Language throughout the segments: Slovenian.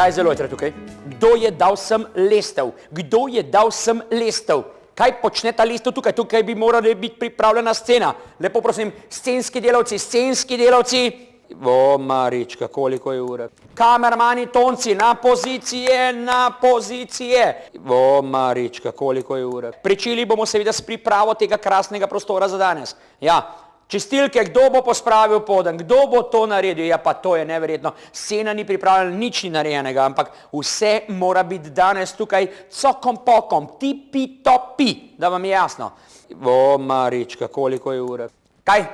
Kaj zelo je tukaj? Kdo je dal sem lestev? Kdo je dal sem lestev? Kaj počne ta lestev tukaj? Tukaj bi morala biti pripravljena scena. Lepo prosim, scenski delavci. O, Marička, koliko je ura? Kamermani, tonci, na pozicije. O, Marička, koliko je ura? Pričeli bomo seveda s pripravo tega krasnega prostora za danes. Ja, čistilke, kdo bo pospravil poden, kdo bo to naredil? Ja, pa to je neverjetno. Scena ni pripravljena, nič ni narejenega, ampak vse mora biti danes tukaj cokom pokom, tipi topi, da vam je jasno. O, Marička, koliko je ura? Kaj?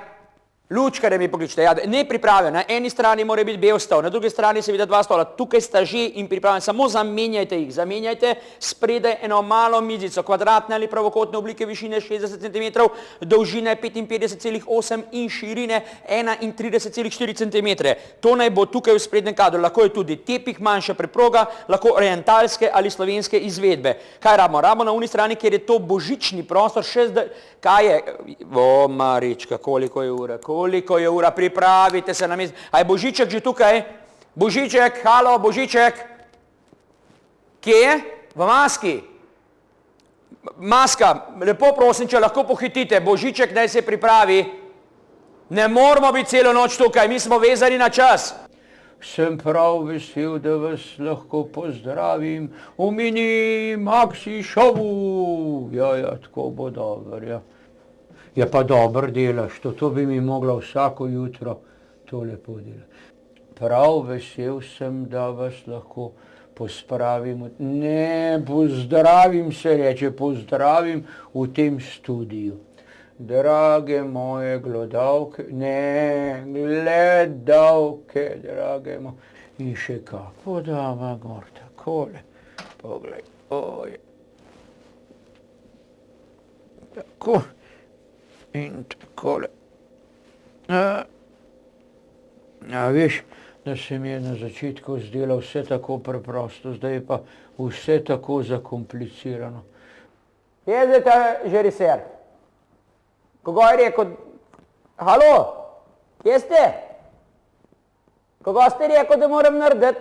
Lučka, da mi pokličite, ja, ne pripravljen, na eni strani mora biti bel stol, na drugi strani seveda dva stola, tukaj sta že in pripravljen, samo zamenjajte spredaj eno malo mizico, kvadratne ali pravokotne oblike višine 60 cm, dolžine 55,8 in širine 31,4 cm. To naj bo tukaj v sprednjem kadru, lahko je tudi tepih, manjša preproga, lahko orientalske ali slovenske izvedbe. Kaj rabimo? Rabimo na uni strani, kjer je to božični prostor, kaj je? O, Marička, koliko je ura? Koliko je ura? Pripravite se na mizo. A je Božiček že tukaj? Božiček, halo, Božiček. Kje je? V maski. Maska, lepo prosim, če lahko pohitite. Božiček naj se pripravi. Ne moramo biti celo noč tukaj, mi smo vezani na čas. Sem prav vesel, da vas lahko pozdravim v mini maxi šovu. Ja, tako bo dobro, ja. Ja, pa dobro delaš, to bi mi mogla vsako jutro to lepo delati. Prav vesel sem, da vas lahko pospravim, ne, pozdravim se reče, pozdravim v tem studiu. Drage moje gledalke, drage moje, in še kako dava gor, takole, poglej, oj, tako. In takole. Veš, da se mi je na začetku zdelo vse tako preprosto, zdaj je pa vse tako zakomplicirano. Kje je zdaj ta žeriser? Koga je rekel? Halo? Kje ste? Koga ste rekel, da moram narediti?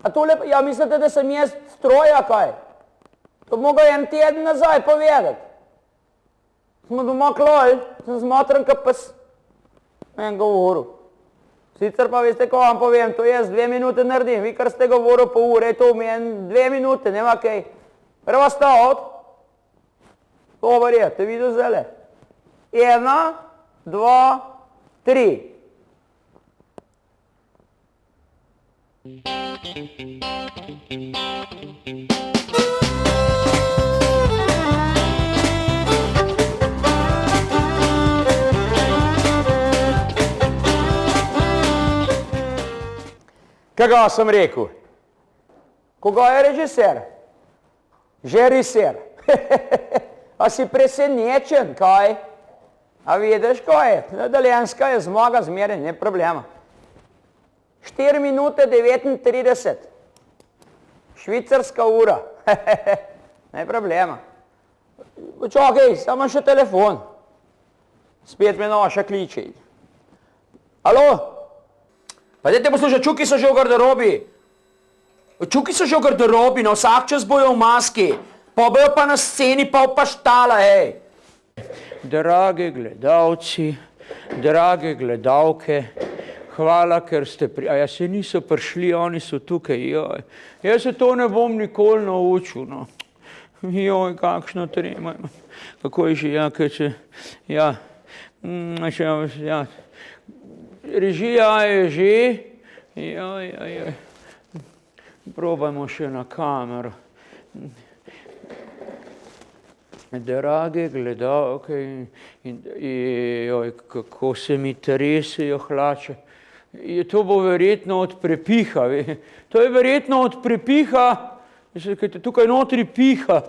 A tole, ja mislite, da sem jaz stroja kaj? To bi mogel en teden nazaj povedati. Smo doma kloj, sem zmotren, ka pa en govoril. Sicer pa veste, ko vam povem, to jaz 2 minute naredim, vi kar ste govoril pol ure, to mi je 2 minute, nema kaj. Prva stavot, dober je, te videl zele. 1, 2, 3. Kaj sem rekel? Koga je režiser? Žeriser. A si presenečen, kaj? A vidiš, kaj je? Nadaljenska je zmaga zmeraj, ne problema. 4 minute 39. Švicarska ura. Ne problema. Čakaj, samo še telefon. Spet me noša kliče. Alo? Pa dajte poslušati, čuki so že v garderobi. Čuki so že v garderobi, na vsak čas bojo v maski. Pa bojo pa na sceni, pa v paštala, hej. Drage gledalci, drage gledalke, hvala, ker ste a ja se niso prišli, oni so tukaj, joj. Jaz se to ne bom nikoli naučil, no. Joj, kakšno trema. Kako je že, ja, kaj če, ja, ja. Režija je že, joj, probajmo še na kamero. Drage gledalke, joj, kako se mi tresejo hlače. To bo verjetno od prepiha, to je verjetno od prepiha, kaj te tukaj notri piha,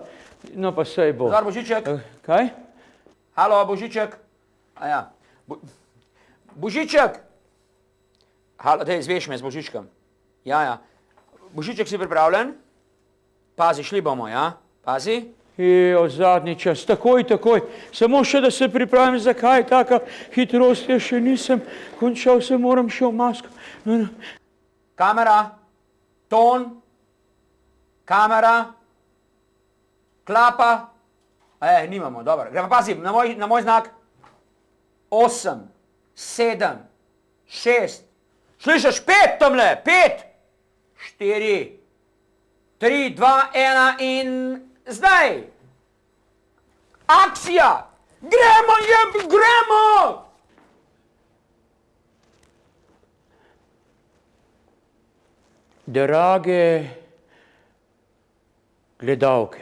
no pa sej bo. Zdar, Božiček. Kaj? Halo, Božiček. A ja. Božiček! Halo, daj, zveš me z Božičkom. Ja. Božiček, si pripravljen? Pazi, šli bomo, ja? Pazi. Zadnji čas, takoj. Samo še, da se pripravim, zakaj taka hitrost, jaz še nisem končal, se moram še v masko. Kamera, ton, kamera, klapa. Nimamo, dobro. Gremo, pazi, na moj znak. 8, 7, 6. Slišiš, 5 tamle, 5, 4, 3, 2, 1 in zdaj. Akcija! Gremo! Drage gledalke,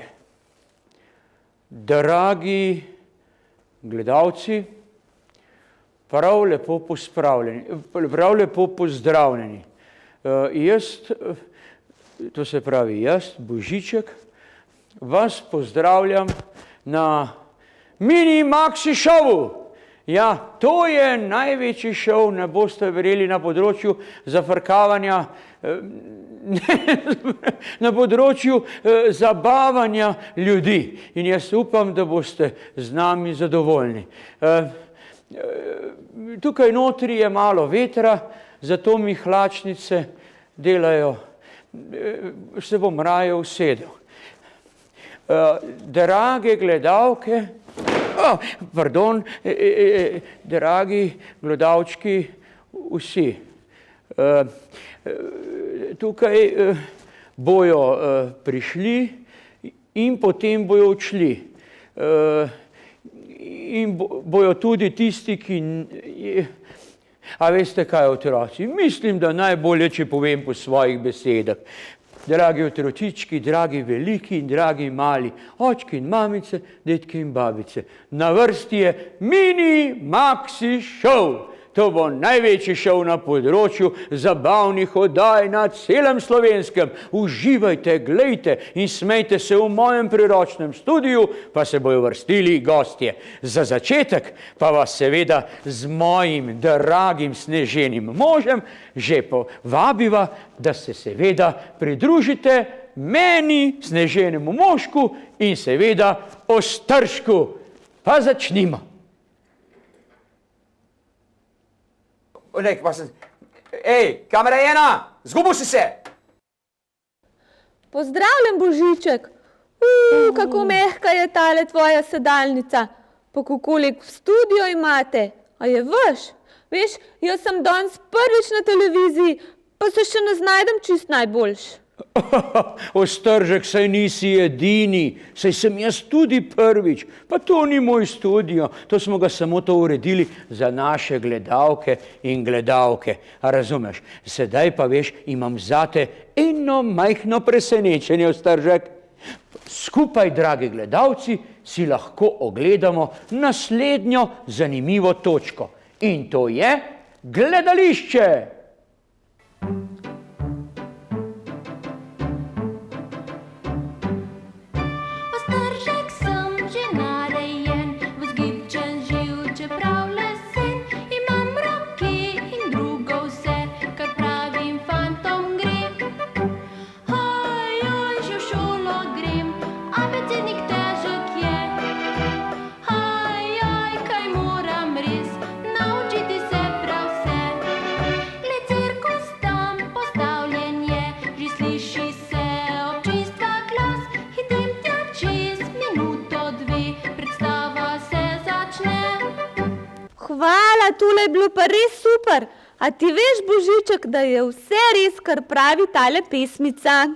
dragi gledalci, prav lepo pozdravljeni. To se pravi jaz, Božiček, vas pozdravljam na Mini Maxi šovu. Ja, to je največji šov, ne boste verjeli, na področju zafrkavanja, na področju zabavanja ljudi. In jaz upam, da boste z nami zadovoljni. Tukaj notri je malo vetra, zato mi hlačnice delajo, se bom raje usedel. Drage gledalke, dragi gledalčki vsi, tukaj bojo prišli in potem bojo odšli. In bojo tudi tisti, ki... A veste kaj, otroci? Mislim, da najbolje, če povem po svojih besedah. Dragi otročički, dragi veliki in dragi mali, očki in mamice, detke in babice. Na vrsti je Mini Maxi šov. To bo največji šov na področju zabavnih oddaj na celem Slovenskem. Uživajte, glejte in smejte se v mojem priročnem studiu, pa se bojo vrstili gostje. Za začetek pa vas seveda z mojim dragim sneženim možem že povabiva, da se seveda pridružite meni, sneženemu mošku in seveda Ostržku. Pa začnimo. Kamera 1, zgubil si se! Pozdravljen, Božiček. Kako mehka je tale tvoja sedalnica. Pa koliko v studio imate? A je vaš? Veš, jaz sem danes prvič na televiziji, pa se še ne znajdem čist najboljš. Ostržek, saj nisi edini, saj sem jaz tudi prvič. Pa to ni moj studio, to smo ga samo to uredili za naše gledalke in gledalke. A razumeš? Sedaj pa veš, imam zate eno majhno presenečenje, Ostržek. Skupaj, dragi gledalci, si lahko ogledamo naslednjo zanimivo točko. In to je gledališče. Hvala, tule je bilo pa res super. A ti veš, Božiček, da je vse res, kar pravi tale pesmica?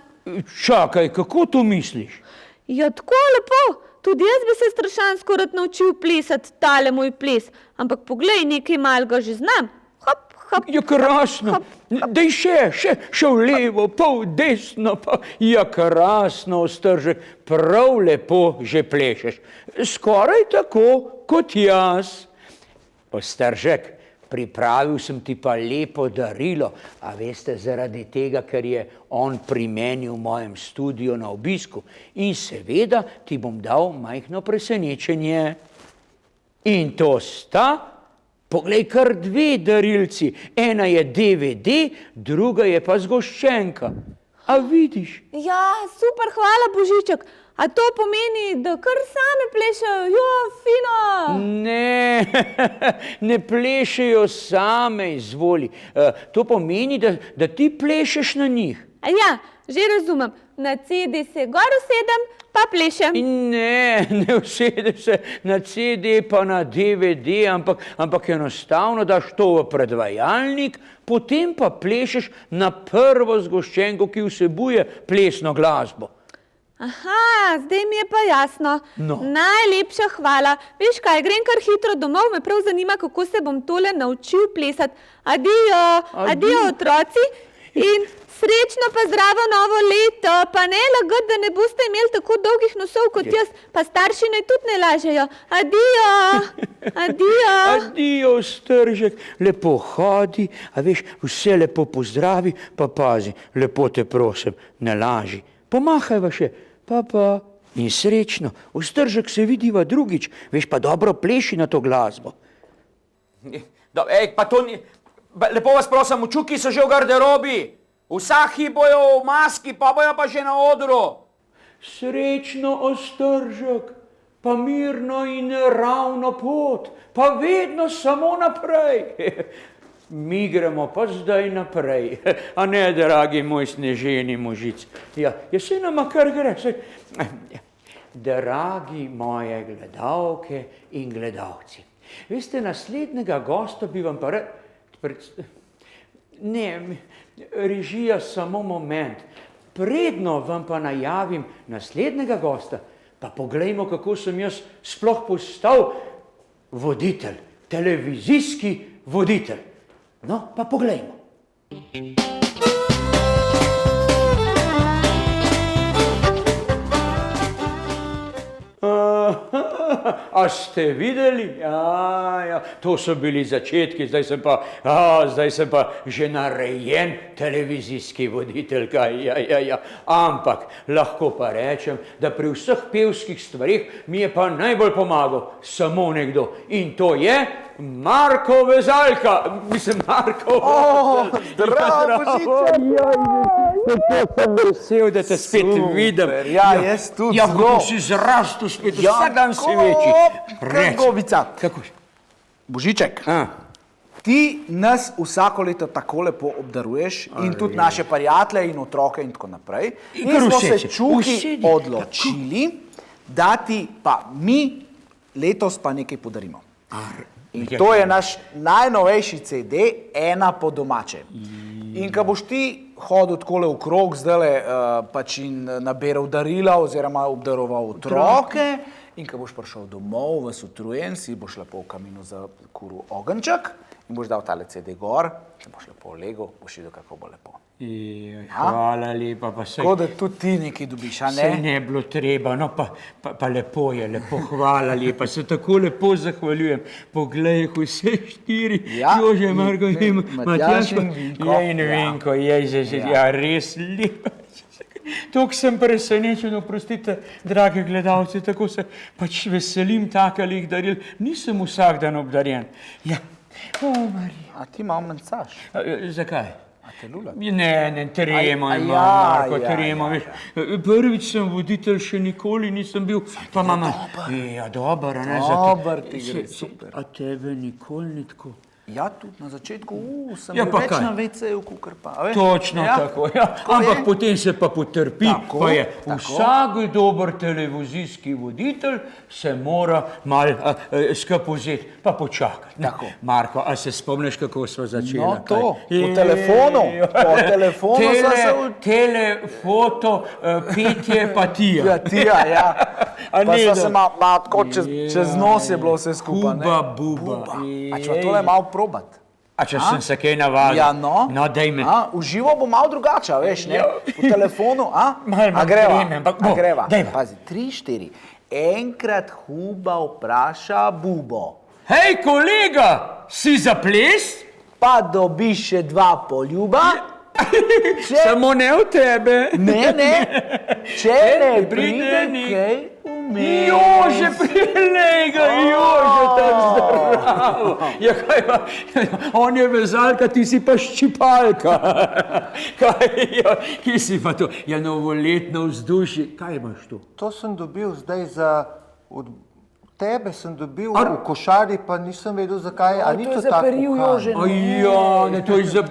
Čakaj, kako to misliš? Ja, tako lepo. Tudi jaz bi se strašansko rad naučil plesati tale moj ples. Ampak poglej, nekaj malega že znam. Hop, hop. Ja, krasno. Daj še v levo, pa v desno, pa ja, krasno, Ostržek. Prav lepo že plešeš. Skoraj tako kot jaz. Ostržek, pripravil sem ti pa lepo darilo, a veste, zaradi tega, ker je on pri meni v mojem studiu na obisku. In seveda ti bom dal majhno presenečenje. In to sta, poglej, kar dve darilci. Ena je DVD, druga je pa zgoščenka. A vidiš? Ja, super, hvala, Božiček. A to pomeni, da kar same plešejo? Jo, fino! Ne plešejo same, izvoli. To pomeni, da ti plešeš na njih. A ja, že razumem, na CD se gor usedem, pa plešem. In ne usedeš se na CD pa na DVD, ampak enostavno daš to v predvajalnik, potem pa plešeš na prvo zgoščenko, ki vsebuje plesno glasbo. Aha, zdaj mi je pa jasno. No. Najlepša hvala. Veš kaj, grem kar hitro domov, me prav zanima, kako se bom tole naučil plesati. Adijo otroci in srečno pa zdravo novo leto, pa ne lagati, da ne boste imeli tako dolgih nosov kot jaz, pa starši naj tudi ne lažejo. Adijo. Adijo, Stržek, lepo hodi, a veš, vse lepo pozdravi, pa pazi, lepo te prosim, ne laži. Pomahajva še, pa in srečno, Stržek se vidiva drugič, veš, pa dobro pleši na to glasbo. Pa to ni... Lepo vas prosim, učuki so že v garderobi. Vsaki bojo v maski, pa bojo pa že na odru. Srečno, Stržek, pa mirno in ravno pot, pa vedno samo naprej. Mi gremo pa zdaj naprej, a ne, dragi moj sneženi možic. Ja, se nama kar gre. Dragi moje gledalke in gledalci, veste, naslednjega gosta bi vam pa režija, samo moment. Predno vam pa najavim naslednjega gosta, pa poglejmo, kako sem jaz sploh postal voditelj, televizijski voditelj. No, pa poglejmo. A ste videli? Ja, to so bili začetki, zdaj sem pa že narejen televizijski voditelj. Ja. Ampak lahko pa rečem, da pri vseh pevskih stvarih mi je pa najbolj pomagal samo nekdo. In to je Marko Vezalka. Mislim, Marko. Zdravo, Božiček. Tako sem vesel, da te spet vidim. Ja, jaz tudi. Ja, kako si zrastel spet, vsak dan si večji. Krgovica. Kako? Božiček, ti nas vsako leto tako lepo obdaruješ in tudi naše prijatelje in otroke in tako naprej. In smo se čuki odločili, da ti pa mi letos pa nekaj podarimo. In to je naš najnovejši CD, Ena po domače. In ko boš ti hodil takole v krog zdajle pač in naberal darila oziroma obdaroval otroke in ko boš prišel domov, vas utrujen, si boš lepo v kaminu zakuril ogenček in boš dal tale CD gor, se boš lepo legel, boš videl, kako bo lepo. Hvala lepa, pa se... Tako da tudi ti nekaj dobiš, a ne? Se ne bilo treba, no pa lepo je, lepo, hvala lepa, se tako lepo zahvaljujem. Poglej, vse 4, Jože, Marko in Matjaž in Vinko, ja, res lepa. Tok sem presenečen, oprostite, drage gledalci, tako se pač veselim takalih daril, nisem vsak dan obdarjen. Ja, Marija. A ti malo mencaš? Zakaj? A te lula? Ne, tremo imam, Marko, tremo, veš. Prvič sem voditelj, še nikoli nisem bil, pa mama... Ja, dober, a ne? Dober ti gre, super. A tebe nikoli ni tako? Ja, tudi na začetku, sem bil več na WC-ju, kukor pa, veš? Točno tako, ja. Ampak potem se pa potrpi, pa je vsak dober televizijski voditelj se mora mal skupaj vzeti, pa počakati. Marko, a se spomniš, kako sva začela? No, to, po telefonu sva se... Telefoto, petje pa Tija. Ja, Tija, ja. Pa sva se malo tako čez nos je bilo vse skupaj, ne? Buba. A če pa tole malo probat? A če sem se kaj navadil? Ja, no. No, daj me. V živo bo malo drugače, veš, ne? Po telefonu, a? A greva. Pazi, 3, 4. Enkrat Huba vpraša Bubo. Hej, kolega, si za ples? Pa dobiš še 2 poljuba. Samo ne v tebe. Ne. Če ne pride kaj vmes. Jože, prilega, Jože, tako zdravo. Ja, kaj pa, on je vezalka, ti si pa ščipalka. Kje si pa to? Ja, novoletno vzdušje. Kaj imaš tu? To sem dobil zdaj za Tebe sem dobil v košari, pa nisem vedel zakaj, a ni to tako kuhan? Ja, to je za...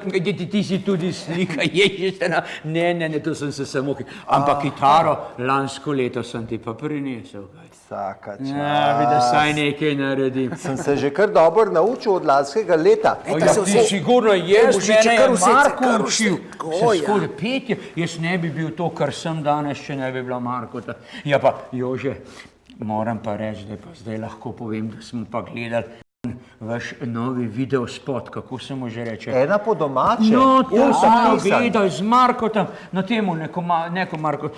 Ti si tudi slika, ježištena. Ne, to sem se samo... Ampak kitaro lansko leto sem ti pa prinesel. Vsaka čas. Ja, da saj nekaj naredim. Sem se že kar dobro naučil od lanskega leta. Ti sigurno jaz, mene je Marko učil. Tako, ja. Skoro petje, jaz ne bi bil to, kar sem danes, če ne bi bila Marko. Ja pa, Jože, moram pa reči, da pa zdaj lahko povem, da smo pa gledali vaš novi videospot, kako se mu že reče. Ena po domače. No, to smo gledali z Markotom, na temu neko Marko,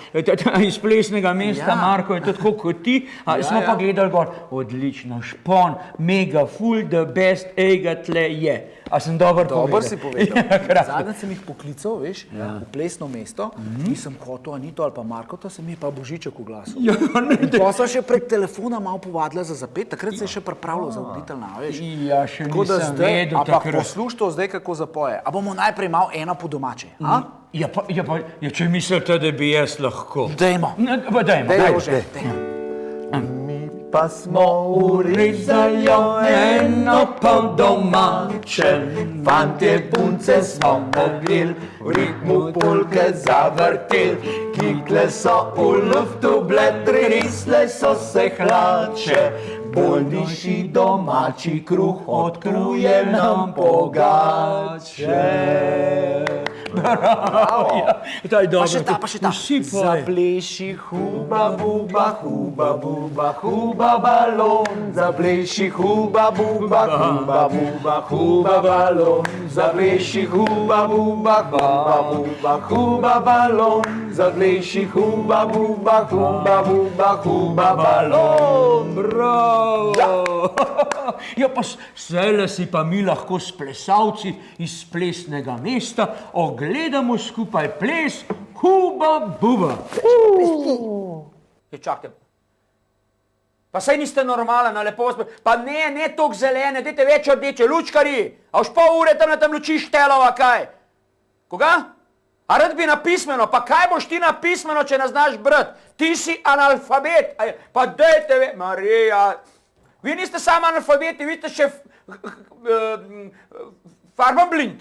iz Plesnega mesta, Marko je to tako kot ti, smo pa gledali gor, odlično, špon, mega, full, the best, ega tle je. A sem dober povedal? Dober si povedal. Zadnjič sem jih poklical, veš, v Plesno mesto, nisem hotel Anito ali pa Markota, se mi je pa Božiček oglasil. In to sem še prek telefona malo povadila za zapet, takrat se je še pripravljal za voditeljna, veš. Ja, še nisem vedel ampak takrat. posluš to zdaj, kako zapoje. A bomo najprej malo ena po domače, a? Ja, če mislite, da bi jaz lahko. Dajmo. Dajmo. Pa smo urezali eno po domače, fantje punce smo pogreli, v ritmu polke zavrteli, kikle so v luftu bile, tresle so se hlače, boljši domači kruh odkruje nam pogače. Bravo, ja. To je dobro. Pa še ta. Vsi poje. Zapleši huba buba, huba buba, huba balon. Zapleši huba buba, huba buba, huba balon. Zapleši huba buba, huba buba, huba balon. Zapleši huba buba, huba buba, huba balon. Bravo! Ja, pa sele si pa mi lahko s plesalci iz Plesnega mesta ogledamo skupaj ples Huba Buba. Čakajte. Pa saj niste normalen, lepo vas... Pa ne toliko zelene, dajte več rdeče, lučkari. A už pol ure tam na tem lučiš telova, kaj? Koga? A rad bi napismeno, pa kaj boš ti napismeno, če ne znaš brati? Ti si analfabet. Pa dajte Marija... Vi niste samo analfabeti, vi ste še farbenblind.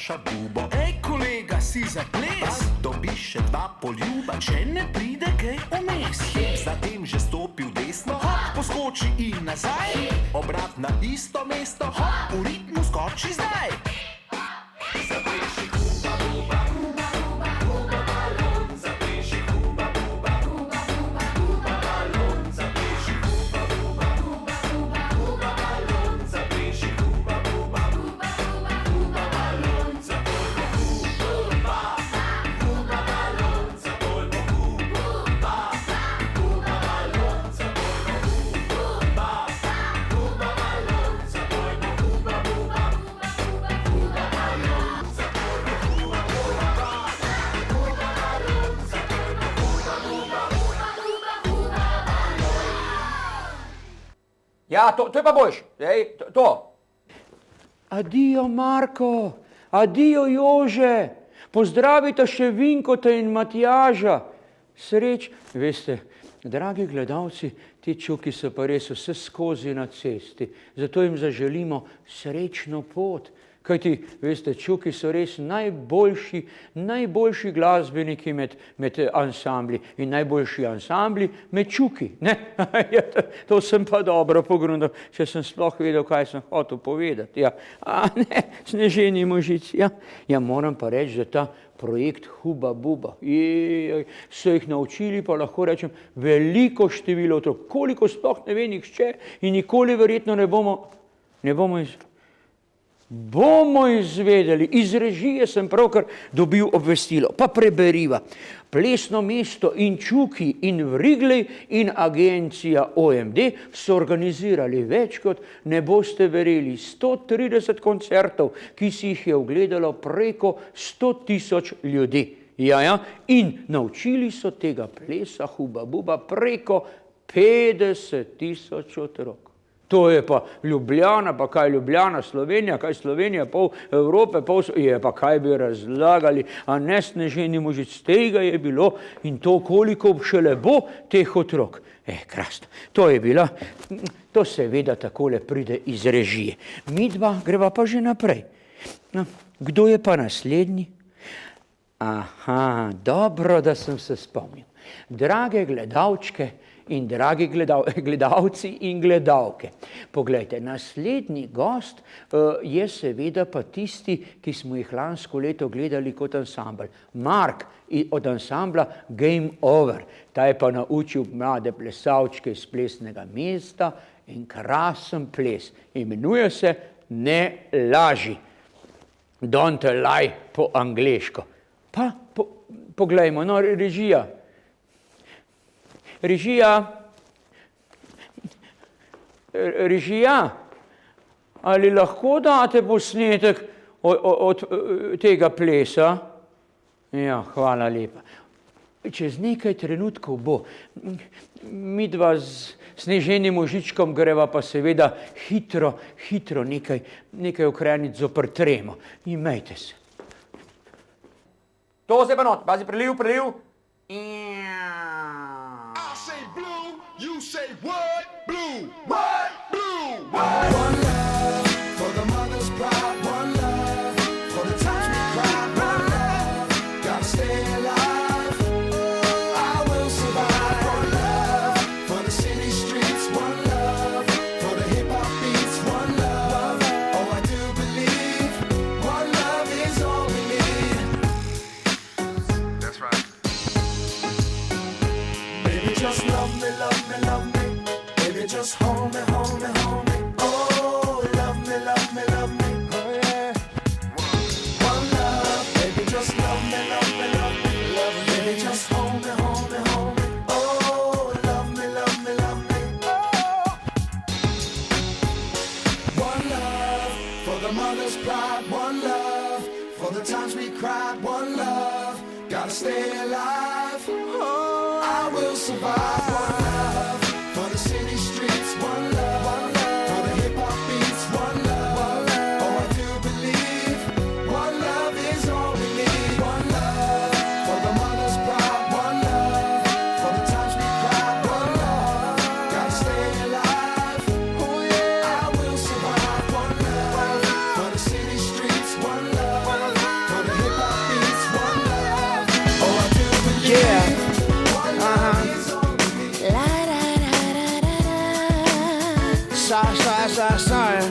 Bubo. Ej, kolega, si za ples? Dobiš še 2 poljuba, če ne pride kaj vmes. Zatem že stopi v desno, hop, poskoči in nazaj. Obrat na isto mesto, hop, v ritmu skoči zdaj. Zapleši huba buba, huba buba, huba balon. Zapleši huba buba, huba buba, huba balon. Zapleši huba buba, huba buba, huba balon. Zapleši huba buba, huba buba, huba balon. Ja, to je pa boljš. To. Adijo, Marko, adijo, Jože, pozdravite še Vinkota in Matjaža. Sreč, veste, dragi gledalci, ti čuki so pa res vse skozi na cesti, zato jim zaželimo srečno pot. Kajti, veste, čuki so res najboljši glasbeniki med ansambli in najboljši ansambli med čuki. Ne? To sem pa dobro pogrunil, če sem sploh vedel, kaj sem hotel povedati. Ja. Ne, Sneženi Možic. Ja, moram pa reči, da ta projekt Huba Buba, so jih naučili, pa lahko rečem, veliko število otrok, koliko sploh ne ve nihče in nikoli verjetno ne bomo Bomo izvedeli, iz režije sem pravkar dobil obvestilo, pa preberiva. Plesno mesto in Čuki in Wrigley in agencija OMD so organizirali več kot, ne boste verjeli, 130 koncertov, ki si jih je ogledalo preko 100.000 ljudi. Ja, in naučili so tega plesa huba buba preko 50.000 otrok. To je pa Ljubljana, pa kaj Ljubljana, Slovenija, kaj Slovenija, pol Evrope, je pa kaj bi razlagali, a ne sneženi možic, tega je bilo in to koliko šele bo teh otrok. Krasno, to je bila, to seveda takole pride iz režije. Mi dva greva pa že naprej. No, kdo je pa naslednji? Aha, dobro, da sem se spomnil. Drage gledalčke in dragi gledalci in gledalke. Poglejte, naslednji gost je seveda pa tisti, ki smo jih lansko leto gledali kot ansambl. Mark od ansambla Game Over. Ta je pa naučil mlade plesalčke iz plesnega mesta in krasen ples. Imenuje se Ne laži. Don't lie po angleško. Pa poglejmo, no, režija. Režija, ali lahko date posnetek od tega plesa? Ja, hvala lepa. Čez nekaj trenutkov bo. Midva z sneženim možičkom greva pa seveda hitro nekaj okreniti zoper tremo. Imejte se. To se pa not, pazi, preliv. You say what? Blue. What? Blue. What? One love for the mother's pride. One love for the times we cried. One love, gotta stay alive. I will survive. One love for the city streets. One love for the hip hop beats. One love, oh I do believe. One love is all we need. That's right. Baby, just love me, love me. Baby, just hold me. Oh, love me. Oh, yeah. One love, baby, just love me. Baby, just hold me. Oh, love me. Oh. One love for the mother's pride. One love for the times we cried. One love, gotta stay alive. Oh, I will survive. One love for the city streets. One love for the hip hop beats. One love, oh I do believe. One love is all we need. One love for the mother's pride. One love for the times we cried. One love, gotta stay alive. Oh yeah, I will survive. One love for the city streets. One love for the hip hop beats. One love, oh I do believe. Yeah. Sorry.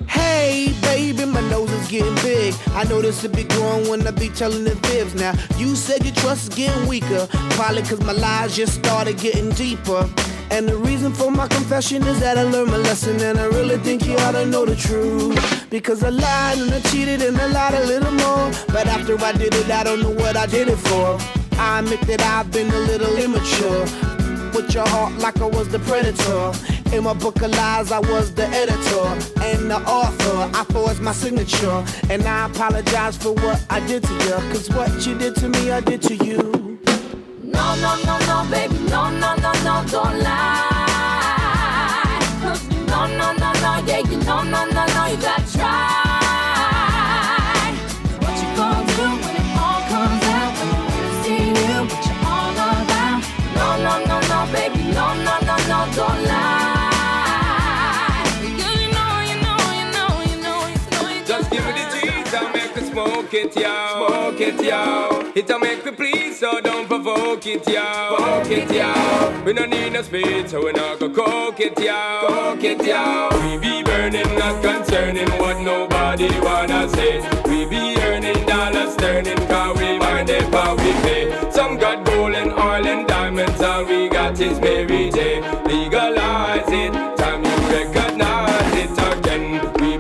Hey, baby, my nose is getting big. I know this will be growing when I be telling the fibs. Now, you said your trust is getting weaker. Probably cause my lies just started getting deeper. And the reason for my confession is that I learned my lesson. And I really think you ought to know the truth. Because I lied and I cheated and I lied a little more. But after I did it, I don't know what I did it for. I admit that I've been a little immature. With your heart like I was the predator. In my book of lies, I was the editor and the author. I forged my signature, and I apologize for what I did to you. Cause what you did to me, I did to you. No, baby, no, don't lie. No, yeah, you know, you gotta try. What you gonna do when it all comes out? When you really see you, what you all about? No, baby, no, don't lie. Because you know. Just give me the cheese, I'll make me smoke it, yo. It'll make me please, so don't provoke it, yo. We don't need no speed, so we're not gonna coke it, yo. We be burning, not concerning what nobody wanna say. We be earning dollars, turning, cause we mind it, how we pay. Some got gold and oil and diamonds, all we got is Mary J. Legalize it, time you recognize it again. We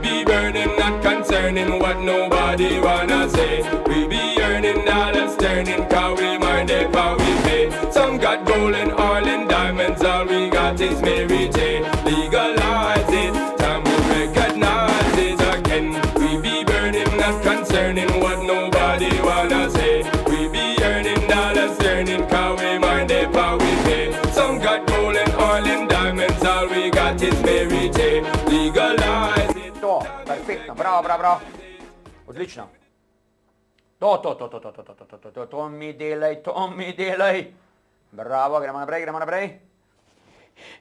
wanna say. We be earning dollars, turning, cause we mind it, how we pay. Some got gold and oil and diamonds, all we got is Mary J. Legalize it, time we recognize it again. We be burning, not concerning what nobody wanna say. We be earning dollars, turning, cause we mind it, how we pay. Some got gold and oil and diamonds, all we got is Mary J. Legalize it. To, perfektno, bravo, bravo, bravo. Odlično. To mi delaj. Bravo, gremo naprej.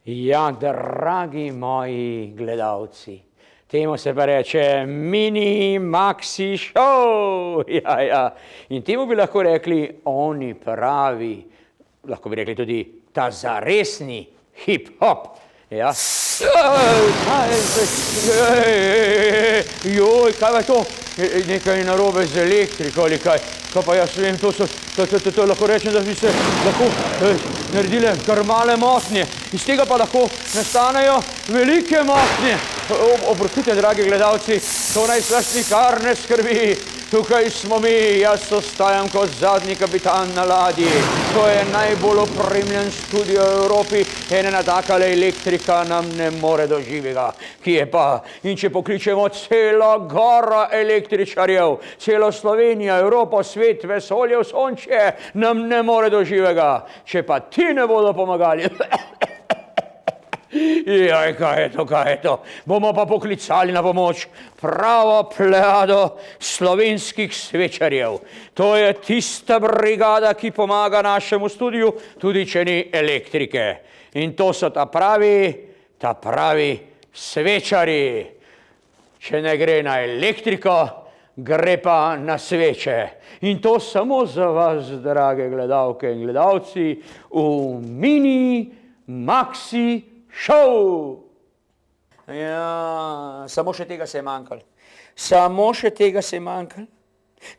Ja, dragi moji gledalci, temu se pa reče mini maxi show. Ja. In temu bi lahko rekli oni pravi, lahko bi rekli tudi ta zaresni hip-hop. Ja. Joj, kaj je to? Nekaj narobe z elektriko ali kaj? Kaj pa jaz vem, to lahko rečem, da bi se lahko naredile kar male motnje. Iz tega pa lahko nastanejo velike motnje. Oprostite, dragi gledalci, to naj vas nikar ne skrbi. Tukaj smo mi, jaz ostajam kot zadnji kapitan na ladji. To je najbolj opremljen studio v Evropi, ena takale elektrika nam ne more do živega. Ki je pa, in če pokličemo celo goro električarjev, celo Slovenijo, Evropo, svet, vesolje, sončje, nam ne more do živega. Če pa ti ne bodo pomagali. Jaj, kaj je to? Bomo pa poklicali na pomoč pravo plejado slovenskih svečarjev. To je tista brigada, ki pomaga našemu studiu, tudi če ni elektrike. In to so ta pravi svečari. Če ne gre na elektriko, gre pa na sveče. In to samo za vas, drage gledalke in gledalci, v mini maxi šov! Ja, samo še tega se je manjkalo.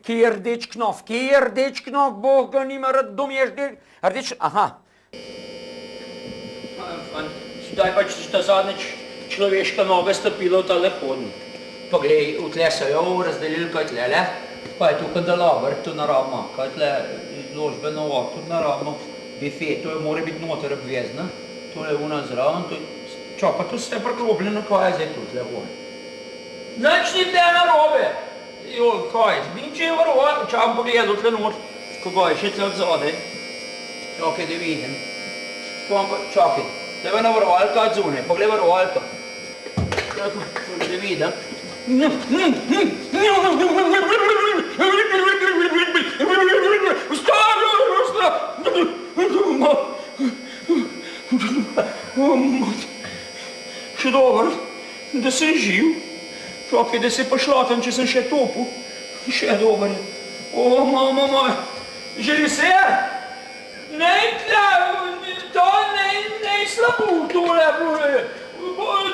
Kje je rdeč knof? Bog ga nima rad, dom je rdeč... Aha. Zdaj pač ta zadnjič človeška noga stopila v tale hodnik. Poglej, vtle so jo razdelili, kaj tlele. Pa je tu kandelaber, tu naravno. Kaj tle izložbeno oko, tu naravno. Bife, to je mora biti noter obvezno. To je una zraven, pa tu vse preklopljeno, kaj je zdaj tu tle gor. Nič ni tle narobe. Joj, kaj, če je varovalka, čakam pogledal tle not, kako je še tle od zadaj. Čakaj, da vidim. Čakaj, tle je ena varovalka od zunaj, pogled varovalka. Da vidim. Še dober, da sem živ. Čakaj, da se pa šlatam, če sem še topil. Še dober je. O, mama moja, želi se? To ne slabo, tole bude.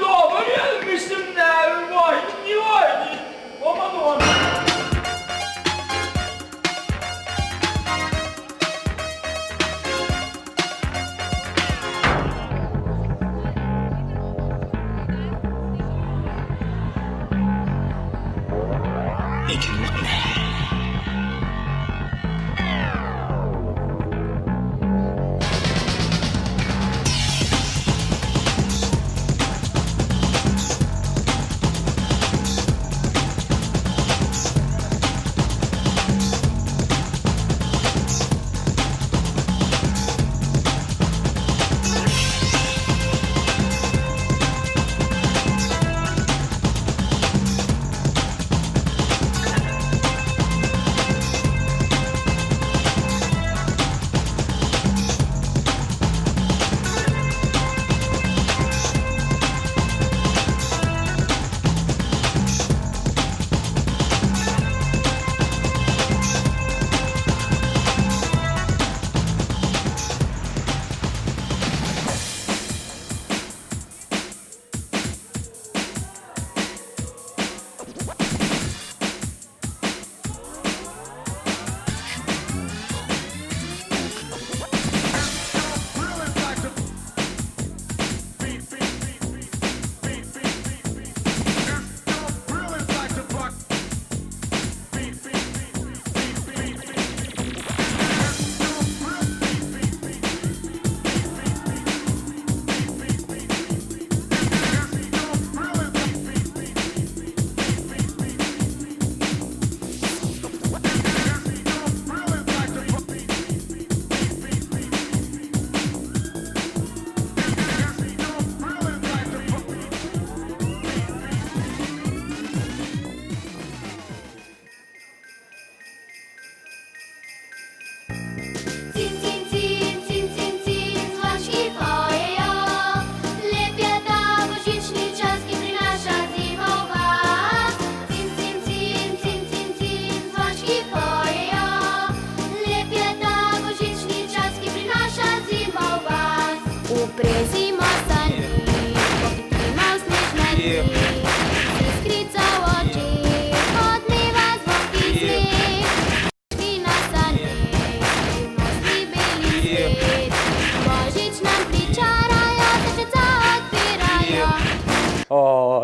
Dober je, mislim, ne, ni vajni. O, Madonna.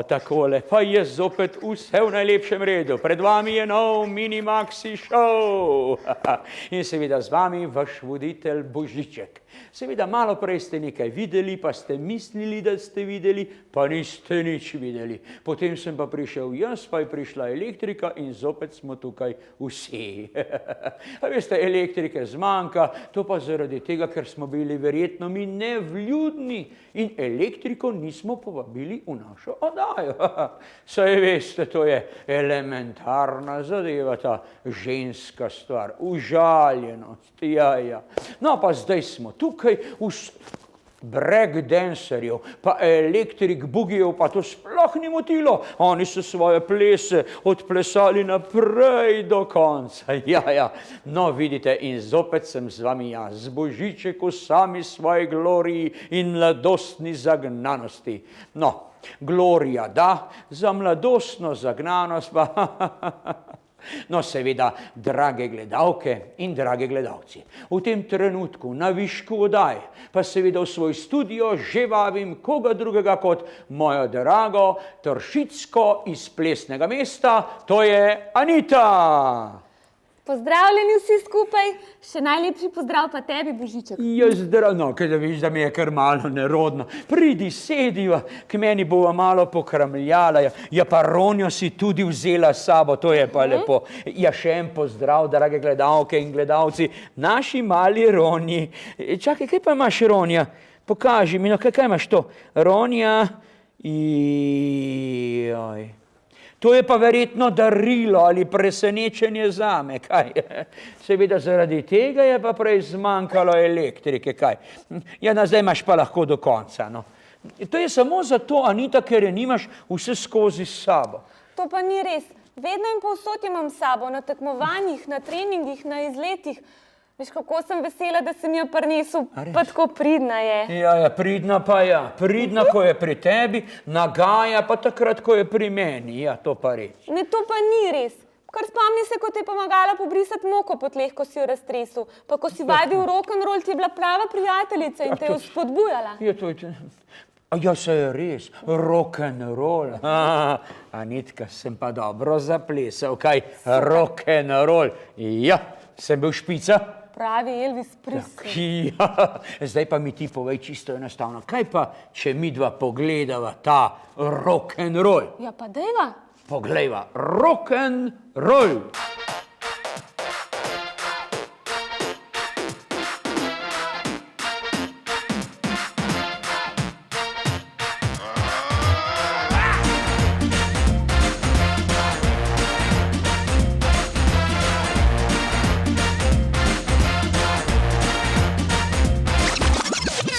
takole, pa je zopet vse v najlepšem redu. Pred vami je nov Mini Maxi Show. In seveda z vami vaš voditelj Božiček. Seveda malo prej ste nekaj videli, pa ste mislili, da ste videli, pa niste nič videli. Potem sem pa prišel jaz, pa je prišla elektrika in zopet smo tukaj vsi. A veste, elektrike zmanjka, to pa zaradi tega, ker smo bili verjetno mi nevljudni in elektriko nismo povabili v našo oddajo. Saj veste, to je elementarna zadeva, ta ženska stvar, užaljenost, ja. No, pa zdaj smo tukaj breakdancerjev, pa elektrik bugijev, pa to sploh ni motilo. Oni so svoje plese odplesali naprej do konca. Ja. No, vidite, in zopet sem z vami jaz, Božiček v sami svoji gloriji in mladostni zagnanosti. No, glorija da, za mladostno zagnanost pa... No, seveda, drage gledalke in drage gledalci, v tem trenutku na višku oddaje, pa seveda v svoj studio že vabim koga drugega kot mojo drago Tršicko iz Plesnega mesta, to je Anita. Pozdravljeni vsi skupaj, še najlepši pozdrav pa tebi, Božiček. Ja, zdrav, no, kaj da viš, da mi je kar malo nerodno. Pridi, sediva, k meni bova malo pokramljala. Ja, pa Ronjo si tudi vzela s sabo, to je pa lepo. Ja, še en pozdrav, drage gledalke in gledalci, naši mali Ronji. Čakaj, kaj pa imaš, Ronja? Pokaži mi, no, kaj imaš to? Ronja, joj. To je pa verjetno darilo ali presenečenje zame, kaj? Seveda zaradi tega je pa prej zmanjkalo elektrike, kaj? Ja, zdaj imaš pa lahko do konca, no. To je samo zato, Anita, ker je nimaš vse skozi s sabo. To pa ni res. Vedno in povsod imam s sabo, na tekmovanjih, na treningih, na izletih. Veš, kako sem vesela, da sem jo prinesel, pa tako pridna je. Ja, pridna pa ja. Pridna, ko je pri tebi, nagaja pa takrat, ko je pri meni. Ja, to pa res. Ne, to pa ni res. Kar spomni se, ko ti je pomagala pobrisati moko po tleh, ko si jo raztresel. Pa ko si vadil rock'n'roll, ti je bila prava prijateljica in te je spodbujala. Ja, to je... Ja, se je res, rock'n'roll. Anitka, sem pa dobro zaplesal, kaj? Rock'n'roll. Ja, sem bil špica. Pravi Elvis Presley. Ja, zdaj pa mi ti povej čisto enostavno. Kaj pa, če mi dva pogledava ta rock'n'roll? Ja, pa dejva. Poglejva, rock'n'roll.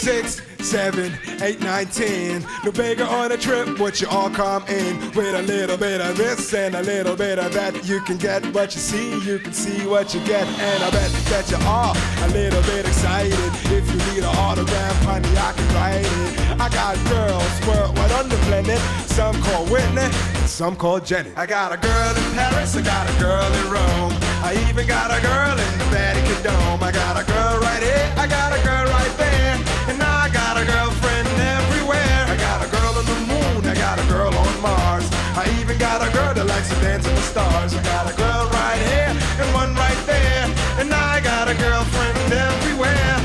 Six, 7, 8, 9, 10. No bigger on a trip, would you all come in with a little bit of this and a little bit of that? You can get what you see, you can see what you get, and I bet that you are a little bit excited. If you need an autograph, honey, I can write it. I got girls worldwide on the planet, some call Whitney, some call Jenny. I got a girl in Paris, I got a girl in Rome, I even got a girl in the Vatican Dome. I got a girl right here, I got a girl right there, and I got a girlfriend everywhere. I got a girl on the moon, I got a girl on Mars, I even got a girl that likes to dance with the stars. I got a girl right here and one right there, and I got a girlfriend everywhere.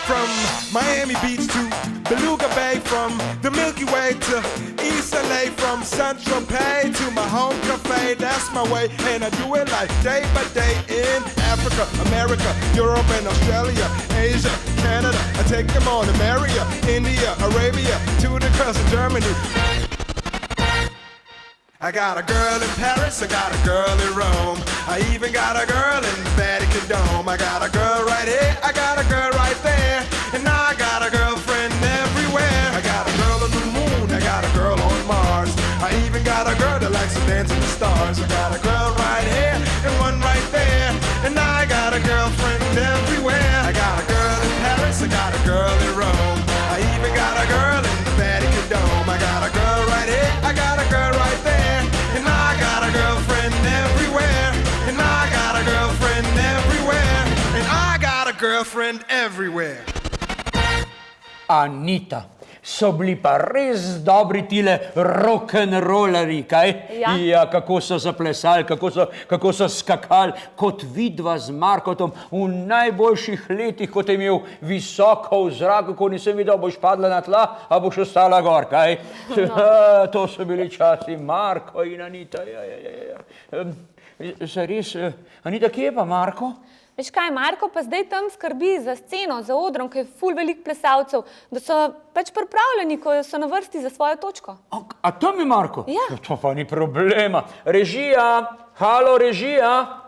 From Miami Beach to Beluga Bay, from the Milky Way to East LA, from Central Pay to my home cafe. That's my way, and I do it like day by day in Africa, America, Europe and Australia, Asia, Canada. I take them all to Maria, India, Arabia, to the coast of Germany. I got a girl in Paris, I got a girl in Rome, I even got a girl in the Vatican Dome. I got a girl right here, I got a girl right there, and I got a girlfriend everywhere. I got a girl on the moon, I got a girl on Mars, I even got a girl that likes to dance with the stars. I got a girl right here and one right there, and I got a girlfriend everywhere. I got a girl in Paris, I got a girl in Rome, I even got a girl in the Vatican Dome. I got a girl right here, I got a girl right there, and I got a girlfriend everywhere, and I got a girlfriend everywhere. Anita, so bili pa res dobri tile rock'n'rollerji, kaj? Ja. Ja, kako so zaplesali, kako so skakali, kot vidva z Markotom v najboljših letih, kot je imel visoko v zraku, ko nisem videl, boš padla na tla, a boš ostala gor, kaj? To so bili časi, Marko in Anita, ja. Zares, Anita, kje je pa Marko? Veš kaj, Marko pa zdaj tam skrbi za sceno, za odrom, ker je ful velik plesalcev, da so pač pripravljeni, ko so na vrsti za svojo točko. A tam je Marko? Ja. To pa ni problema. Režija, halo režija,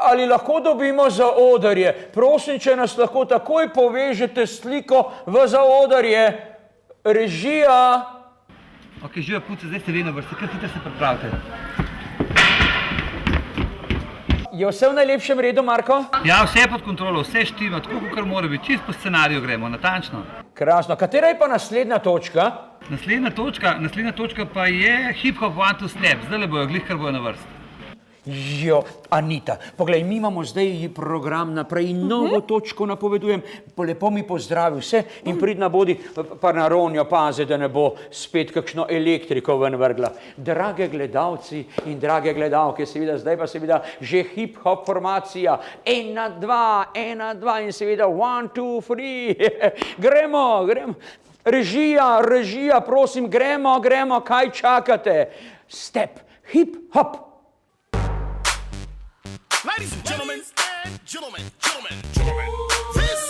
ali lahko dobimo zaodrje? Prosim, če nas lahko takoj povežete sliko v zaodrje. Režija. Ok, živa punce, zdaj ste vi na vrsti, kar hitro se pripravite. Je vse v najlepšem redu, Marko? Ja, vse je pod kontrolo, vse štima, tako kot mora biti, čist po scenariju gremo, natančno. Krasno. Katera je pa naslednja točka? Naslednja točka pa je Hip Hop One Two Step, zdaj le bojo glih, kar bojo na vrsti. Jo, Anita, poglej, mi imamo zdaj program naprej in novo točko napovedujem. Lepo mi pozdravi vse in pridna bodi, pa na Ronjo pazi, da ne bo spet kakšno elektriko ven vrgla. Drage gledalci in drage gledalke, seveda zdaj pa seveda že hip-hop formacija. 1, 2, 1, 2 in seveda 1, 2, 3. Gremo. Režija, prosim, gremo, kaj čakate? Step, hip-hop. Ladies and gentlemen, this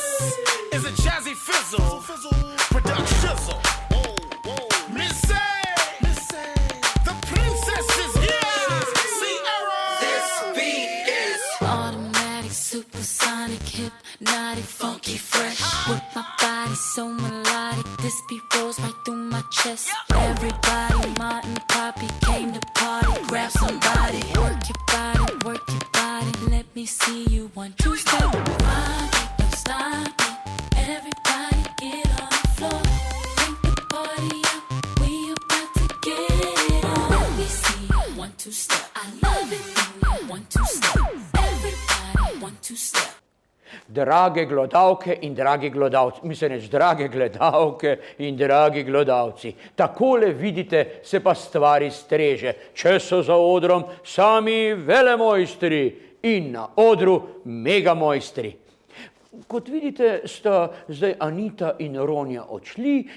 is a Jazzy Fizzle production. Missy, the princess is here. Sierra. This beat is automatic, supersonic, hypnotic, funky, fresh. With my body so melodic, this beat rolls right through my chest. Everybody, Martin, Poppy came to party. Grab somebody, work your body. Let me see you 1, 2 step. Rock it, don't stop it. Everybody get on the floor. Bring the party up. We about to get it on. Let me see you 1, 2 step. I love it when you 1, 2 step. Everybody 1, 2 step. Drage glodavke in dragi glodavci, drage gledalke in dragi glodavci, takole vidite, se pa stvari streže, če so za odrom sami velemojstri in na odru megamojstri. Kot vidite, sta zdaj Anita in Ronja odšli,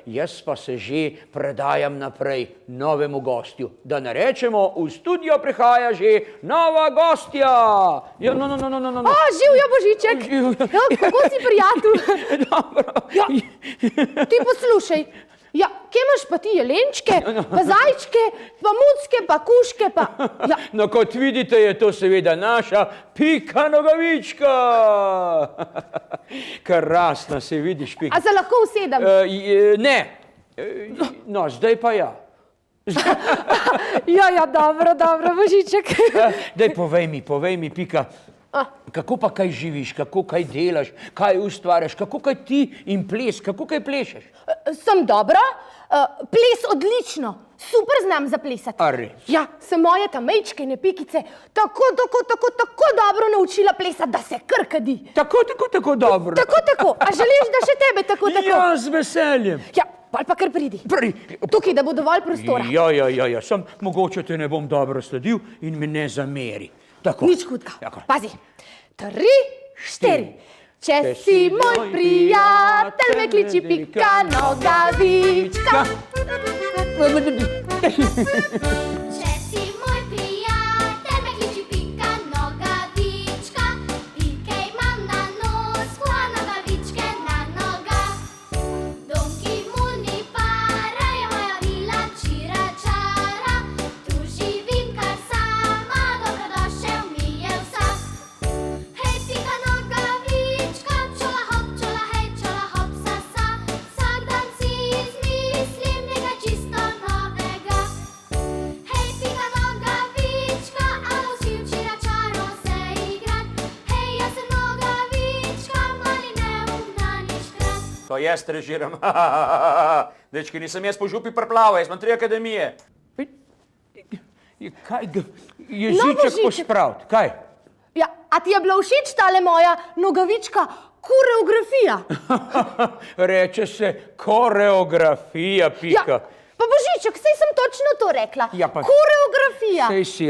jaz pa se že predajam naprej novemu gostju. Da ne rečemo, v studio prihaja že nova gostja. Ja, no. Živjo Božiček! Kako si, prijatelj? Dobro. Ja, ti poslušaj. Ja, kje imaš pa ti jelenčke, pa zajčke, pa mucke, pa kuške, pa... Ja. No, kot vidite, je to seveda naša Pika Nogavička. Krasna, se vidiš, Pika. A se lahko usedem? Ne. No, zdaj pa ja. Ja, dobro, Božiček. Daj, povej mi, Pika, kako pa kaj živiš, kako kaj delaš, kaj ustvarjaš, kako kaj ti in ples, kako kaj plešeš? Sem dobra, ples odlično, super znam zaplesati. A res? Ja, sem moje tamejčkine Pikice tako dobro naučila plesati, da se kar kadi. Tako dobro? Tako, a želiš, da še tebe tako? Ja, z veseljem. Ja, pa kar pridi. Tukaj, da bo dovolj prostora. Ja, sem mogoče te ne bom dobro sledil in me ne zameri. Tako. Nič hudega. Pazi. 3, 4. Če si moj prijatelj, me kliči Pika Nogavička. Če si moj prijatelj, me kliči Pika Nogavička. Pike imam na nosku, a nogavičke na nogah. Donki muni para je moja vila čira čara. Tu živim kar sama, dobrodošel mi je vsak. Hej, Pika Nogavička, čola hop, sasa. Vsak dan si izmislim nekaj čisto novega. Hej, Pika Nogavička, a vsi včera čaro se igrat. Hej, jaz sem Nogavička, mali neugnani škrat. To jaz režiram. Dečki, nisem jaz po župi preplaval, jaz imam 3 akademije. Kaj jeziček pospraviti, kaj? Ja, a ti je bila všeč tale moja nogavička koreografija? Reče se koreografija, Pika. Pa Božiček, sej sem točno to rekla. Ja, pa- Koreografija. Sej si,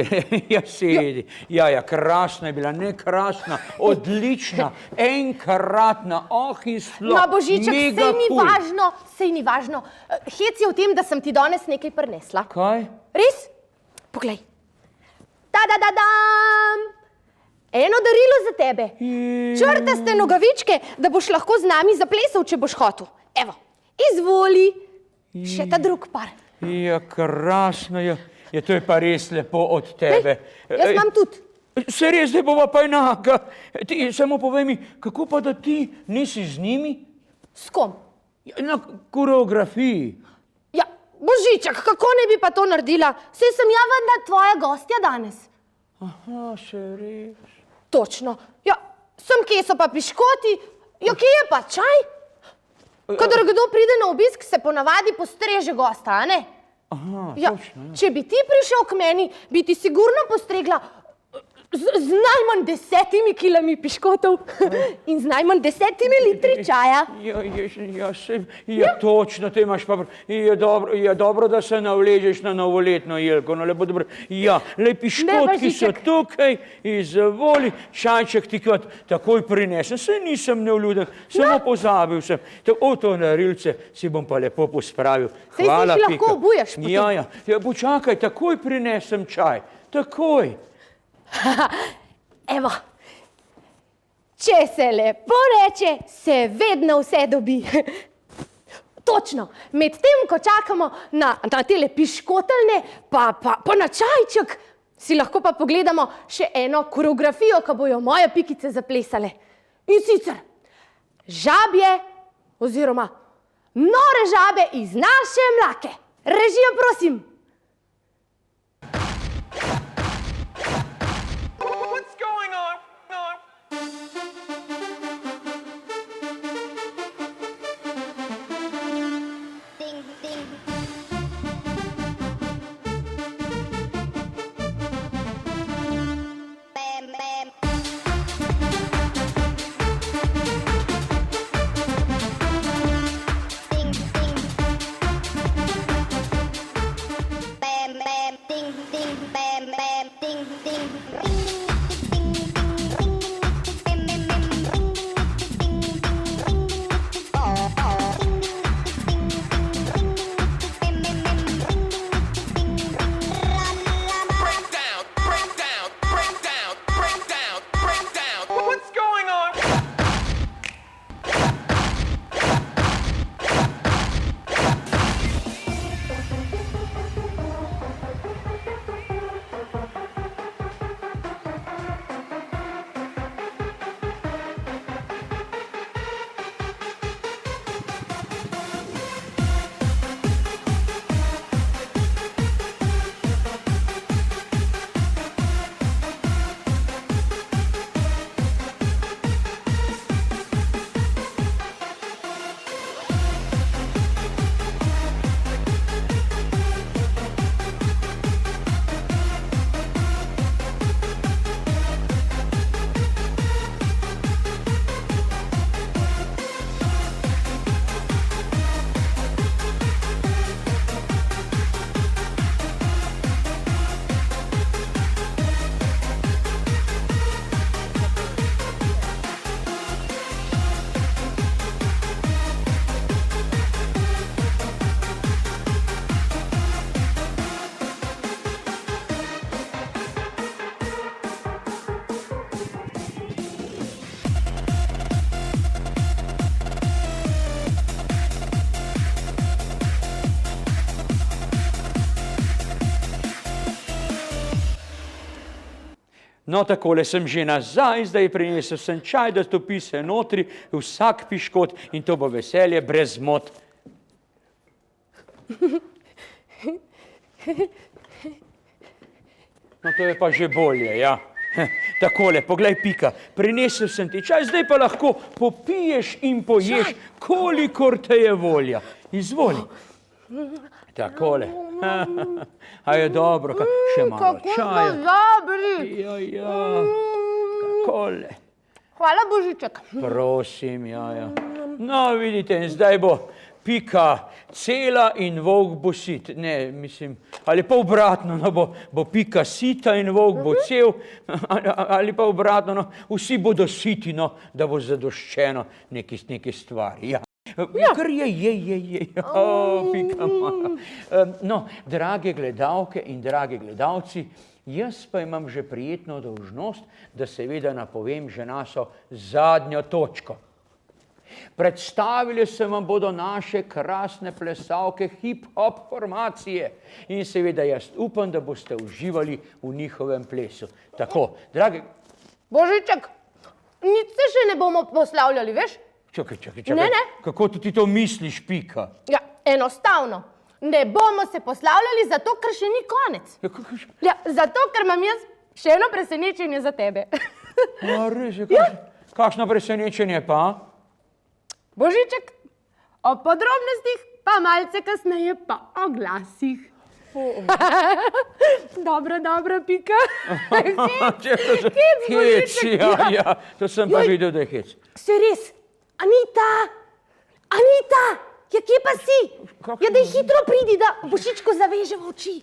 ja, sedi. Ja, krasna je bila, ne krasna, odlična, enkratna, in slab, Ma Božiček, mega sej ni važno. Hec je v tem, da sem ti danes nekaj prinesla. Kaj? Res? Poglej. Ta-da-da-dam! Eno darilo za tebe. Črtaste nogavičke, da boš lahko z nami zaplesal, če boš hotel. Evo, izvoli. Še ta drug par. Ja, krasno je. Ja, to je pa res lepo od tebe. Jaz imam tudi. Se res, zdaj bova pa enaka. Ti samo povej mi, kako pa da ti nisi z njimi? S kom? Na koreografiji. Ja, Božiček, kako ne bi pa to naredila? Saj sem ja vendar tvoja gostja danes. Aha, še res. Točno. Ja, sem kje so pa piškoti? Ja, kje je pa čaj? Kadar kdo pride na obisk, se ponavadi postreže gosta, a ne? Aha, Ja, točno. Ja. če bi ti prišel k meni, bi ti sigurno postregla z najmanj 10 kilami piškotov in z najmanj 10 litri čaja. Točno, te imaš pa je dobro, da se navležeš na novoletno jelko, no lepo dobro. Ja, le piškotki so tukaj, izvoli, čajček ti kot takoj prinesem, saj nisem nevljuden, samo pozabil sem. To narilce si bom pa lepo pospravil. Hvala, Pika. Saj si lahko obuješ potem. Ja, počakaj, takoj prinesem čaj, takoj. Evo, če se lepo reče, se vedno vse dobi. Točno, med tem, ko čakamo na tele piškotelne, pa na čajček, si lahko pa pogledamo še eno koreografijo, ko bojo moje pikice zaplesale. In sicer žabje oziroma nore žabe iz naše mlake. Režija, prosim. No, takole sem že nazaj, zdaj prinesel sem čaj, da stopi se notri vsak piškot in to bo veselje brez zmot. No, to je pa že bolje, ja. Takole, poglej, Pika, prinesel sem ti čaj, zdaj pa lahko popiješ in poješ, kolikor te je volja. Izvoli. Takole. A je dobro, še malo čaja. Kako zabri. Ja. Takole. Hvala, Božiček. Prosim, ja. No, vidite, in zdaj bo Pika cela in volk bo sit. Ne, mislim, ali pa obratno, no, bo Pika sita in volk bo cel, ali pa obratno, no, vsi bodo siti, no, da bo zadoščeno neke stvari. Ja. Kar je. Pika moja. No, drage gledalke in dragi gledalci, jaz pa imam že prijetno dolžnost, da seveda napovem že našo zadnjo točko. Predstavili se vam bodo naše krasne plesalke hip-hop formacije in seveda jaz upam, da boste uživali v njihovem plesu. Tako, dragi... Božiček, nič se še ne bomo poslavljali, veš? Čakaj. Ne. Kako ti to misliš, Pika? Ja, enostavno. Ne bomo se poslavljali zato, ker še ni konec. Ja, zato, ker imam jaz še eno presenečenje za tebe. Res je, kakšno presenečenje pa? Božiček, o podrobnostih pa malce kasneje pa o glasih. Dobro, Pika. Hec, Božiček. Ja, to sem pa videl, da je hec. Se res, Anita, ja, kje pa si? Ja, daj hitro pridi, da Božičku zaveže v oči.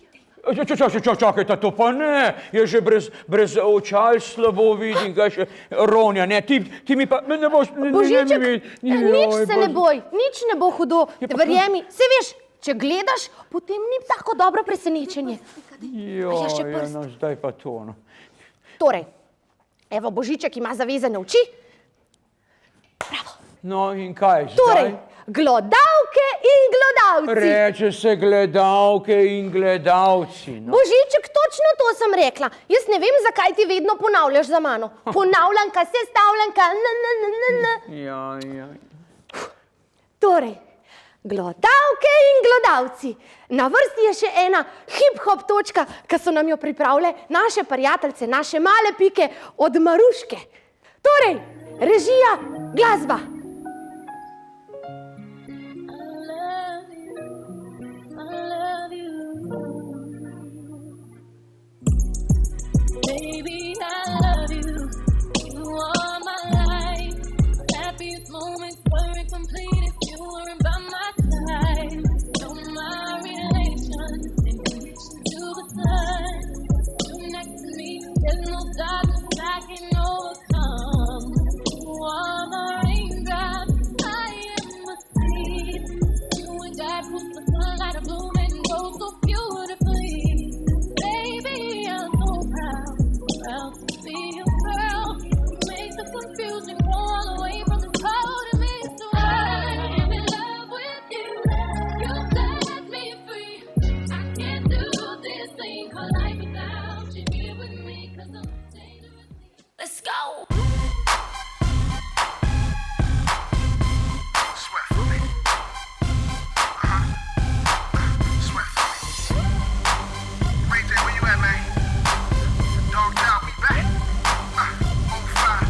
Čakajte, to pa ne, je že brez očal slabo vidim, kaj še Ronja, ne, ti mi pa ne boš... Božiček, nič se ne boj, nič ne bo hudo, verjemi, se veš, če gledaš, potem ni tako dobro presenečenje. No, zdaj pa to, no. Torej, evo, Božiček ima zavezane oči. Bravo. No, in kaj zdaj? Torej, glodavke in glodavci. Reče se gledalke in gledalci. No. Božiček, točno to sem rekla. Jaz ne vem, zakaj ti vedno ponavljaš za mano. Ponavljanka, sestavljanka, Ja. Torej, glodavke in glodavci. Na vrsti je še ena hip-hop točka, ki so nam jo pripravile naše prijateljce, naše male Pike od Maruške. Torej, režija, glasba. Baby, I love you. You are my life. Happiest moments were incomplete if you weren't by my side. You're my relation, in connection to the sun. You're next to me, there's no darkness I can overcome. You are the raindrops, I am the seed. You and God puts the sunlight of bloom and grows so beautifully. Baby, I'm so proud to be your girl. Make the confusion go all the way from the cold and mix the world. I'm in love with you. You set me free. I can't do this thing called life without you here with me, 'cause I'm dangerous. Let's go. Sweat for me. Sweat for me. Ray J, where you at, man? Dogged out, we back. 05.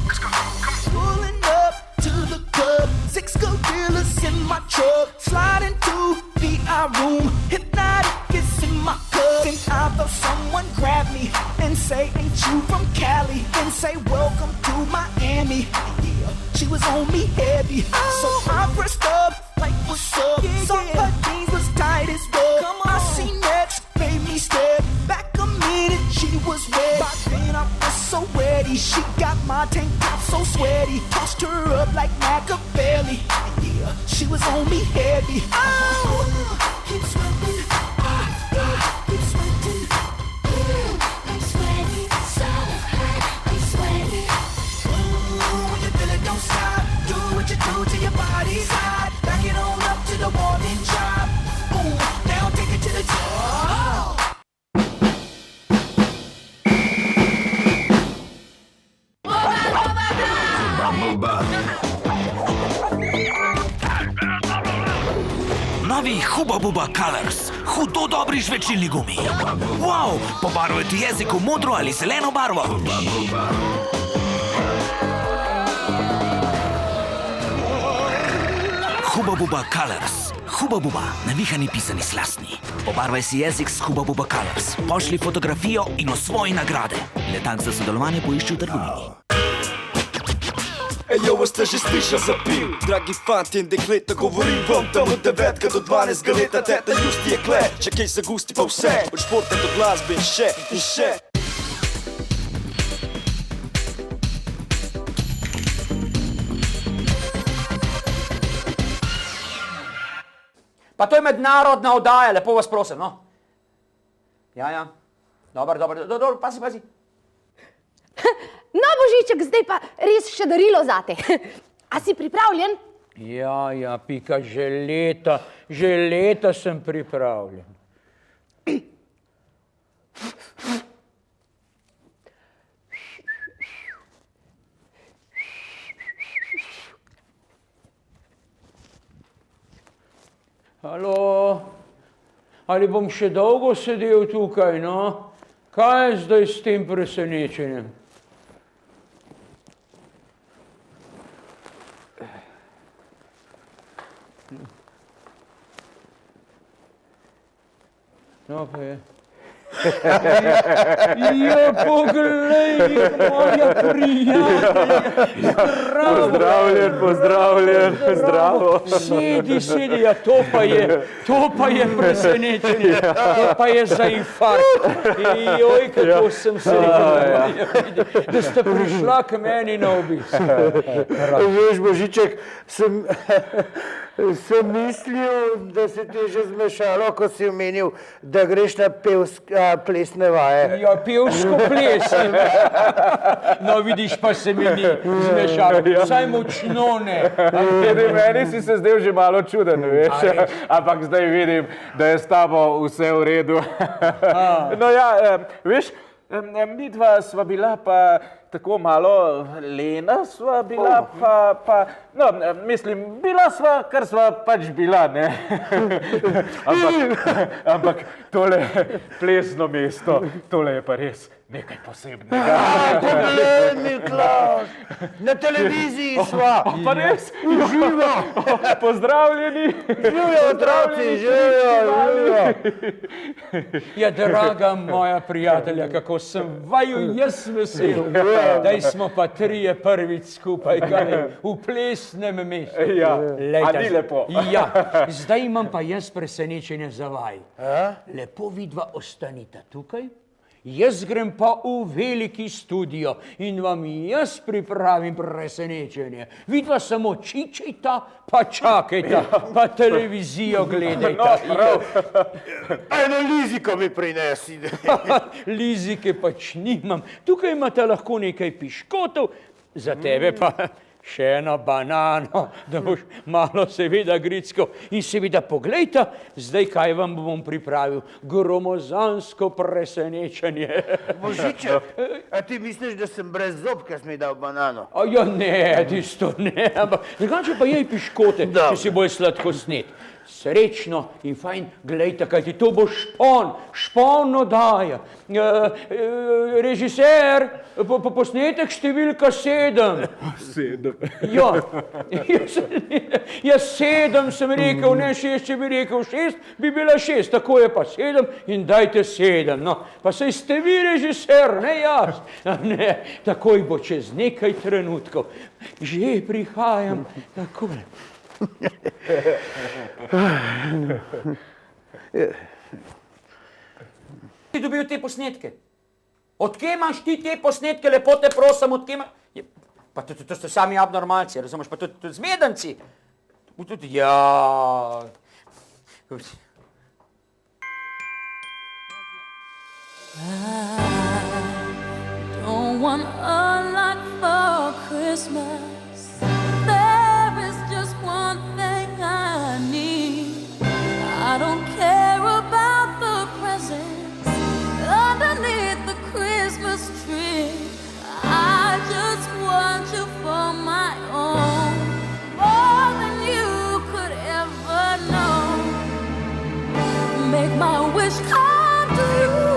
Let's go. Come on. Pulling up to the club, 6 gorillas in my truck, sliding to VI room, hypnotic is in my cup. Think I felt someone grab me and say, ain't you from Cali? And say, welcome to Miami. Yeah, she was on me heavy, so I pressed up like, what's up? So her jeans was tight as well. I seen next, made me step back a minute, she was wet. By then I was so ready, she got my tank top so sweaty. Tossed her up like Machiavelli. Yeah, she was on me heavy. Keep sweating. Keep sweating. I'm sweating so hot, I'm sweating. When you feel it, don't stop. Do what you do to your body's hot. Back it on up to the morning drop. Boom, now take it to the top. Novi Hubba Bubba Colors, hudo dobri žvečilni gumi. Wow, pobarvajte jezik v modro ali zeleno barvo. Huba Buba Colors. Huba Buba, navihani pisani slastni. Pobarvaj si jezik s Huba Buba Colors. Pošli fotografijo in osvoji nagrade. Letak za sodelovanje poišči v trgovini. Ejo, vas ste že slišal zapil? Dragi fanti in dekleta, govorim vam, da od 9 do 12 leta teta Justi je kle. Če kaj zagusti pa vse, od športa do glasbe in še, in še. Pa to je mednarodna oddaja, lepo vas prosim, no. Ja. Dobro, pazi. No, Božiček, zdaj pa res še darilo zate. A si pripravljen? Ja, Pika, že leta sem pripravljen. Halo, ali bom še dolgo sedel tukaj, no? Kaj je zdaj s tem presenečenjem? No, pa je. Ja, poglej, moja prijatelja. Pozdravljen, zdravo. Sedi, ja, to pa je presenečenje, to pa je za infarkt. Joj, kako sem srečen, da ste prišla k meni na obisk. Veš, Božiček, sem mislil, da se ti je že zmešalo, ko si omenil, da greš na plesne vaje. Ja, pevsko plesne. No, vidiš, pa se mi ni zmešalo, vsaj močno ne. Tudi meni si se zdel že malo čuden, veš, ampak zdaj vidim, da je s tabo vse v redu. No ja, veš, midva sva bila pa tako malo lena sva bila, mislim, bila sva, kar sva pač bila, ne. Ampak tole plesno mesto, tole je pa res nekaj posebnega. Poglej, Miklaš, na televiziji sva. Pa res? Živo. Pozdravljeni. Živijo otroci, živijo. Ja, draga moja prijatelja, kako sem vaju jaz vesel, da smo pa trije prvič skupaj, v plesnem mestu. Ja, a ni lepo? Ja, zdaj imam pa jaz presenečenje za vaj. Lepo vidva ostanita tukaj, jaz grem pa v veliki studio in vam jaz pripravim presenečenje. Vidva samo čičajta, pa čakajta, pa televizijo gledajta. Eno liziko mi prinesi. Lizike pač nimam. Tukaj imate lahko nekaj piškotov, za tebe pa še eno banano, da boš malo seveda gricko. In seveda poglejta, zdaj kaj vam bom pripravil. Gromozansko presenečenje. Božiček, a ti misliš, da sem brez zob, ker si mi dal banano? Ja ne, tisto ne, ampak drugače pa jej piškote, če si bolj sladkosnet. Srečno in fajn, glejte, kajti to bo špon oddaja. Režiser, posnetek številka 7. 7. Ja, 7 sem rekel, ne 6, če bi rekel 6, bi bila 6, tako je pa 7 in dajte 7. No, pa saj ste vi režiser, ne jaz. Ne, takoj bo čez nekaj trenutkov. Že prihajam, takole. Ti dobil te posnetke? Odkje imaš ti te posnetke, lepo te prosim, odkje imaš? Pa to ste sami abnormalci, razumeš, pa tudi zmedenci. Ja. I don't want a lot for Christmas. There is just one thing I need. I don't care about the presents underneath the Christmas tree. I just want you for my own, more than you could ever know. Make my wish come true.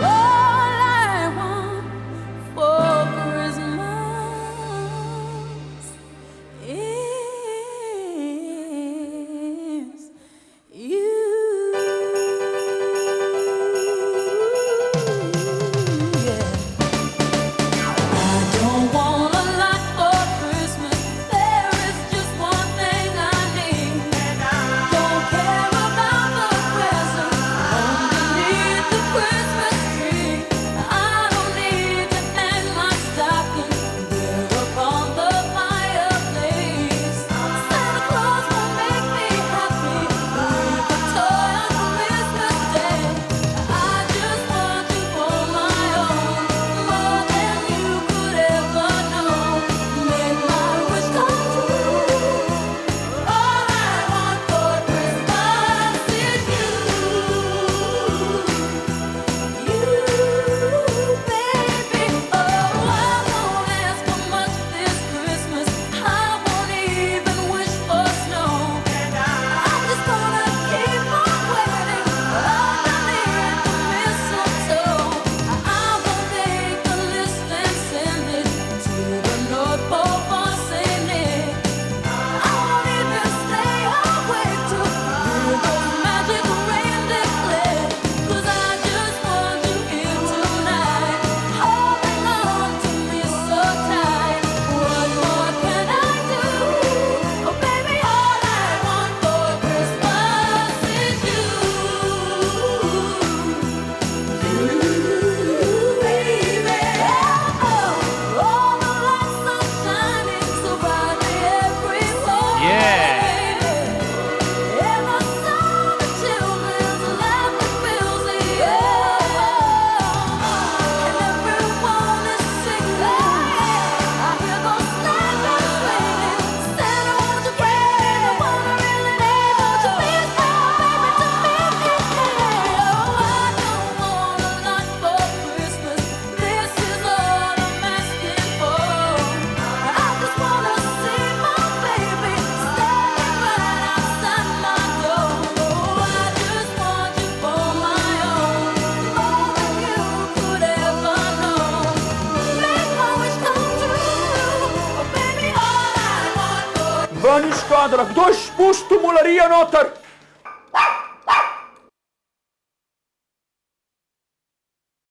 All I want for Ja, ni škadra, kdo je spustil mularijo noter?